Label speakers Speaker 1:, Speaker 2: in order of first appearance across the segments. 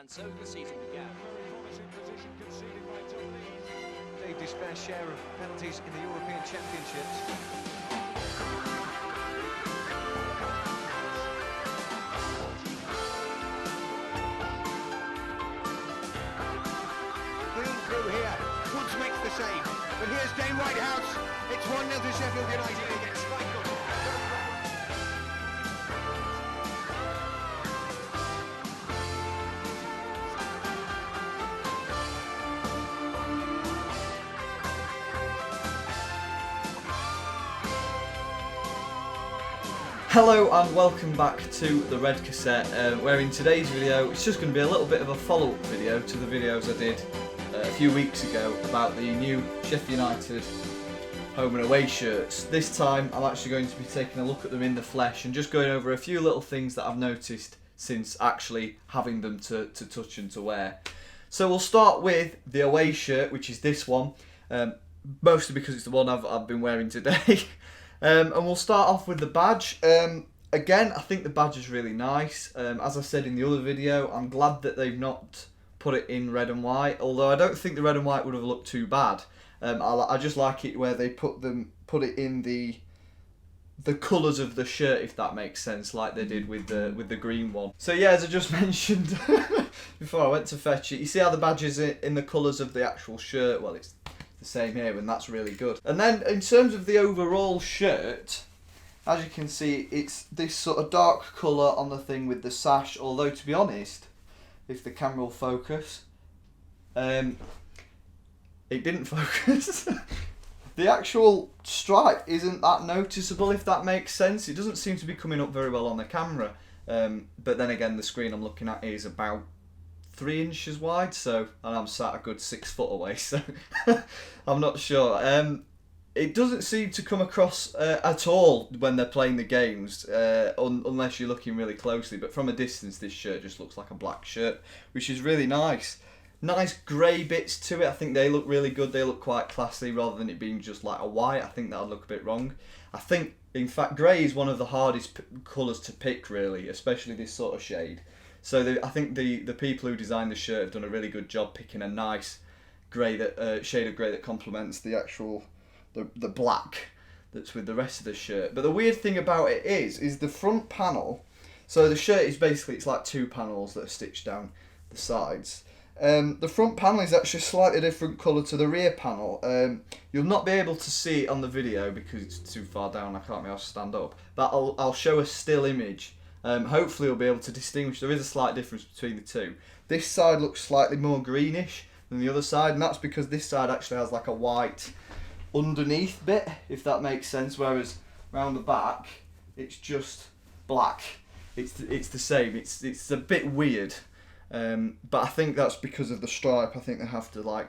Speaker 1: And so the season began.
Speaker 2: Very promising position conceded by Tony.
Speaker 3: Saved his fair share of penalties in the European Championships. Clean through here. Woods makes the save. But here's Dane Whitehouse. It's 1-0 to Sheffield United against Michael.
Speaker 4: Hello and welcome back to the Red Cassette, where in today's video it's just going to be a little bit of a follow-up video to the videos I did a few weeks ago about the new Sheffield United home and away shirts. This time I'm actually going to be taking a look at them in the flesh and just going over a few little things that I've noticed since actually having them to touch and to wear. So we'll start with the away shirt, which is this one, mostly because it's the one I've been wearing today. And we'll start off with the badge. Again, I think the badge is really nice. As I said in the other video, I'm glad that they've not put it in red and white, although I don't think the red and white would have looked too bad. I just like it where they put it in the colours of the shirt, if that makes sense, like they did with the green one. So yeah, as I just mentioned before I went to fetch it, you see how the badge is in the colours of the actual shirt? Well, it's the same here, and that's really good. And then in terms of the overall shirt, as you can see, it's this sort of dark colour on the thing with the sash, although to be honest, if the camera will focus, it didn't focus. The actual stripe isn't that noticeable, if that makes sense. It doesn't seem to be coming up very well on the camera, but then again the screen I'm looking at is about 3 inches wide, so, and I'm sat a good 6 foot away, so I'm not sure. It doesn't seem to come across at all when they're playing the games, unless you're looking really closely, but from a distance this shirt just looks like a black shirt, which is really nice. Nice grey bits to it. I think they look really good. They look quite classy rather than it being just like a white. I think that would look a bit wrong. I think, in fact, grey is one of the hardest colours to pick, really, especially this sort of shade. So I think the people who designed the shirt have done a really good job picking a nice grey shade of grey that complements the actual the black that's with the rest of the shirt. But the weird thing about it is the front panel. So the shirt is basically, it's like 2 panels that are stitched down the sides. The front panel is actually a slightly different colour to the rear panel. You'll not be able to see it on the video because it's too far down. I can't be able to stand up. But I'll show a still image. Hopefully you'll be able to distinguish. There is a slight difference between the two. This side looks slightly more greenish than the other side, and that's because this side actually has like a white underneath bit, if that makes sense, whereas around the back it's just black. It's the same. It's a bit weird, but I think that's because of the stripe. I think they have to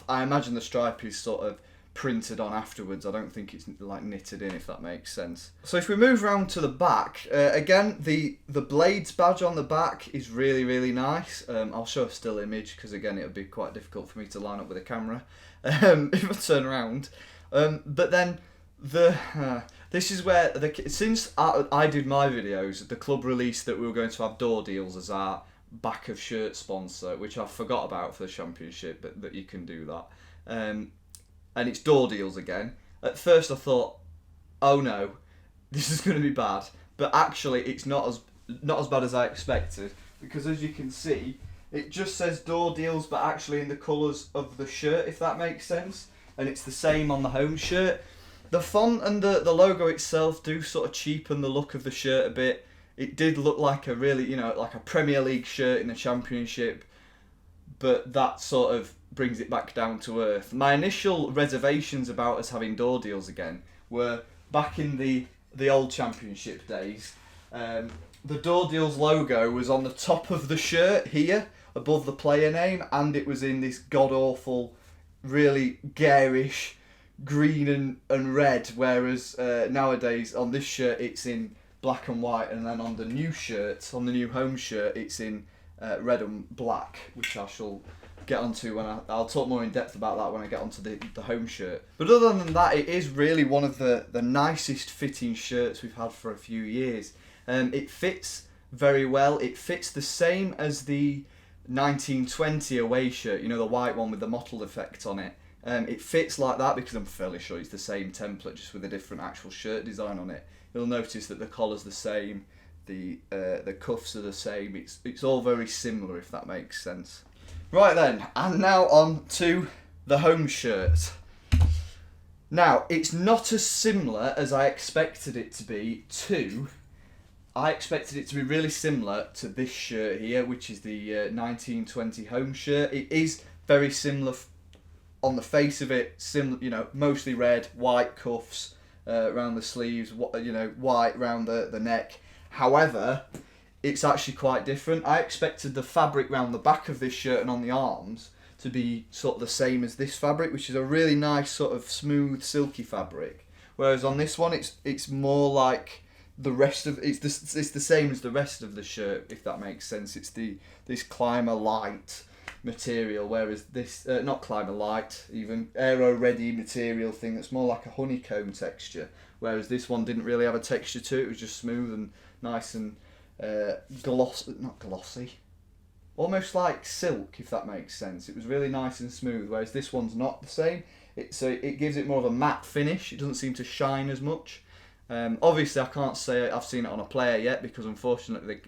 Speaker 4: I imagine the stripe is sort of printed on afterwards. I don't think it's like knitted in, if that makes sense. So if we move around to the back, again the Blades badge on the back is really nice. I'll show a still image because again it would be quite difficult for me to line up with a camera if I turn around. But then this is where since I did my videos, the club released that we were going to have Door Deals as our back of shirt sponsor, which I forgot about for the championship, but that you can do that. And it's Door Deals again. At first I thought, oh no, this is going to be bad. But actually it's not as bad as I expected, because as you can see, it just says Door Deals, but actually in the colours of the shirt, if that makes sense. And it's the same on the home shirt. The font and the logo itself do sort of cheapen the look of the shirt a bit. It did look like a really, like a Premier League shirt in the Championship, but that sort of brings it back down to earth. My initial reservations about us having Door Deals again were back in the old Championship days. The Door Deals logo was on the top of the shirt here, above the player name, and it was in this god-awful, really garish green and red, whereas nowadays on this shirt it's in black and white, and then on the new shirt, on the new home shirt, it's in red and black, which I shall get onto when I'll talk more in depth about that when I get onto the home shirt. But other than that, it is really one of the nicest fitting shirts we've had for a few years. It fits very well. It fits the same as the 1920 away shirt, you know, the white one with the mottled effect on it. It fits like that because I'm fairly sure it's the same template, just with a different actual shirt design on it. You'll notice that the collar's the same, the cuffs are the same. It's all very similar, if that makes sense. Right then, and now on to the home shirt. Now, it's not as similar as I expected it to be I expected it to be really similar to this shirt here, which is the 1920 home shirt. It is very similar on the face of it, you know, mostly red, white cuffs around the sleeves, you know, white around the neck. However, it's actually quite different. I expected the fabric around the back of this shirt and on the arms to be sort of the same as this fabric, which is a really nice sort of smooth, silky fabric. Whereas on this one, it's more like the rest of it's the same as the rest of the shirt, if that makes sense. It's this Climber Light material, whereas this not Climber Light, even Aero Ready material thing that's more like a honeycomb texture. Whereas this one didn't really have a texture to it. It was just smooth and nice and not glossy. Almost like silk, if that makes sense. It was really nice and smooth, whereas this one's not the same. It gives it more of a matte finish. It doesn't seem to shine as much. Obviously, I can't say I've seen it on a player yet because unfortunately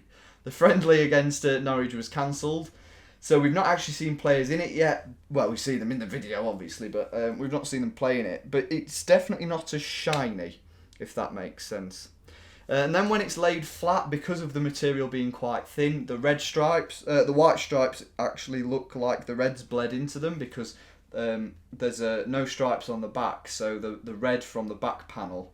Speaker 4: the friendly against Norwich was cancelled. So we've not actually seen players in it yet. Well, we see them in the video, obviously, but we've not seen them playing it. But it's definitely not as shiny, if that makes sense. And then when it's laid flat, because of the material being quite thin, the white stripes actually look like the red's bled into them because there's no stripes on the back, so the red from the back panel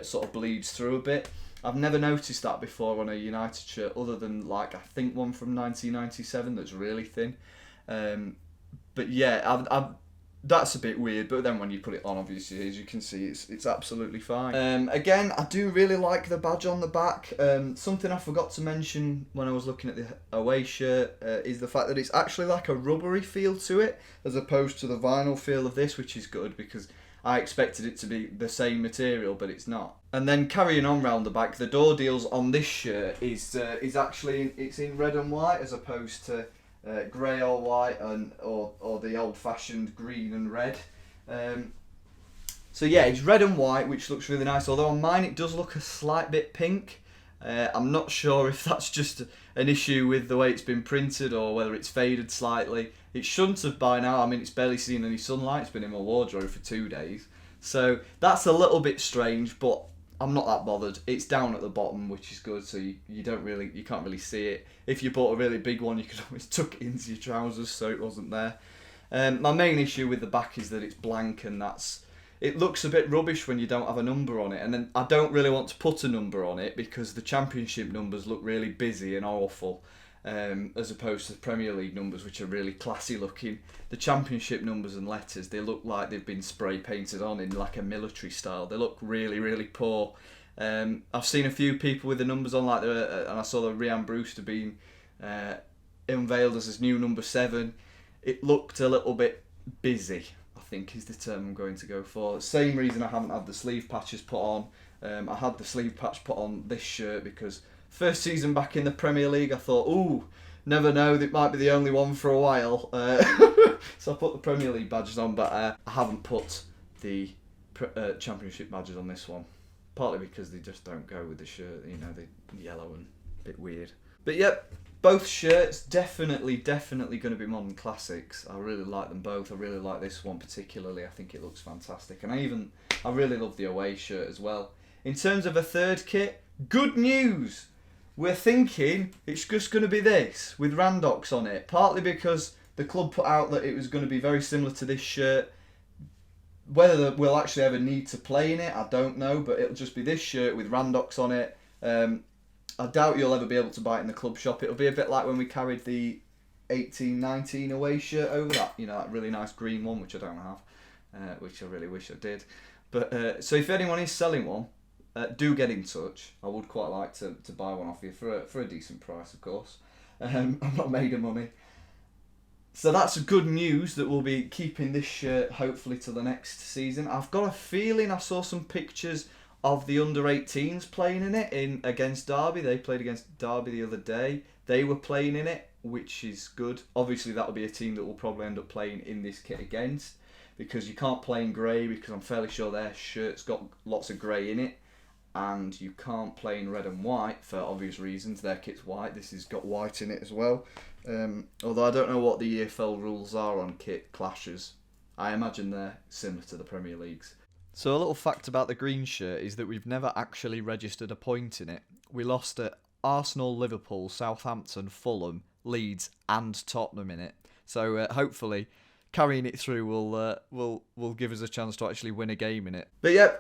Speaker 4: sort of bleeds through a bit. I've never noticed that before on a United shirt, other than like I think one from 1997 that's really thin. But yeah, that's a bit weird. But then when you put it on, obviously, as you can see, it's absolutely fine. Again, I do really like the badge on the back. Something I forgot to mention when I was looking at the away shirt is the fact that it's actually like a rubbery feel to it, as opposed to the vinyl feel of this, which is good because I expected it to be the same material, but it's not. And then carrying on round the back, the door deals on this shirt is actually it's in red and white as opposed to grey or white or the old-fashioned green and red. So yeah, it's red and white, which looks really nice. Although on mine it does look a slight bit pink. I'm not sure if that's just an issue with the way it's been printed or whether it's faded slightly. It shouldn't have by now. I mean, it's barely seen any sunlight. It's been in my wardrobe for 2 days. So that's a little bit strange, but I'm not that bothered. It's down at the bottom, which is good, so you can't really see it. If you bought a really big one, you could always tuck it into your trousers so it wasn't there. My main issue with the back is that it's blank, and it looks a bit rubbish when you don't have a number on it. And then I don't really want to put a number on it because the Championship numbers look really busy and awful, as opposed to the Premier League numbers, which are really classy looking. The Championship numbers and letters, they look like they've been spray painted on in like a military style. They look really, really poor. I've seen a few people with the numbers on, like and I saw the Ryan Brewster being unveiled as his new number 7. It looked a little bit busy, I think is the term I'm going to go for. Same reason I haven't had the sleeve patches put on. I had the sleeve patch put on this shirt because first season back in the Premier League, I thought, ooh, never know, that might be the only one for a while. So I put the Premier League badges on, but I haven't put the Championship badges on this one. Partly because they just don't go with the shirt, you know, they're yellow and a bit weird. But yep, both shirts definitely going to be modern classics. I really like them both. I really like this one particularly. I think it looks fantastic. And I really love the away shirt as well. In terms of a third kit, good news! We're thinking it's just going to be this, with Randox on it. Partly because the club put out that it was going to be very similar to this shirt. Whether we'll actually ever need to play in it, I don't know. But it'll just be this shirt with Randox on it. I doubt you'll ever be able to buy it in the club shop. It'll be a bit like when we carried the 18-19 away shirt over that. You know, that really nice green one, which I don't have. Which I really wish I did. But so if anyone is selling one, do get in touch. I would quite like to buy one off you for a decent price, of course. I'm not made of money. So that's good news that we'll be keeping this shirt hopefully till the next season. I've got a feeling I saw some pictures of the under-18s playing in it against Derby. They played against Derby the other day. They were playing in it. which is good. Obviously, that will be a team that will probably end up playing in this kit against, because you can't play in grey, because I'm fairly sure their shirt's got lots of grey in it, and you can't play in red and white for obvious reasons. Their kit's white, this has got white in it as well. Although I don't know what the EFL rules are on kit clashes. I imagine they're similar to the Premier League's. So a little fact about the green shirt is that we've never actually registered a point in it. We lost at Arsenal, Liverpool, Southampton, Fulham, Leeds and Tottenham in it. So hopefully carrying it through will give us a chance to actually win a game in it. But yeah,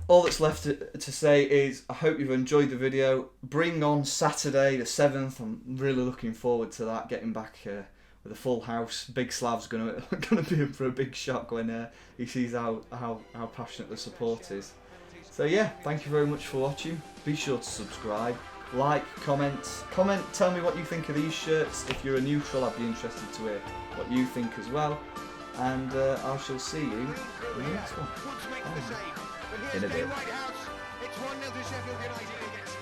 Speaker 4: all that's left to say is I hope you've enjoyed the video. Bring on Saturday the 7th. I'm really looking forward to that, getting back with a full house. Big Slav's gonna be in for a big shock when he sees how passionate the support is. So yeah, thank you very much for watching. Be sure to subscribe, like, comment, tell me what you think of these shirts. If you're a neutral, I'd be interested to hear what you think as well. And I shall see you in the next one. In a bit.
Speaker 3: It's 1-0 to Sheffield United against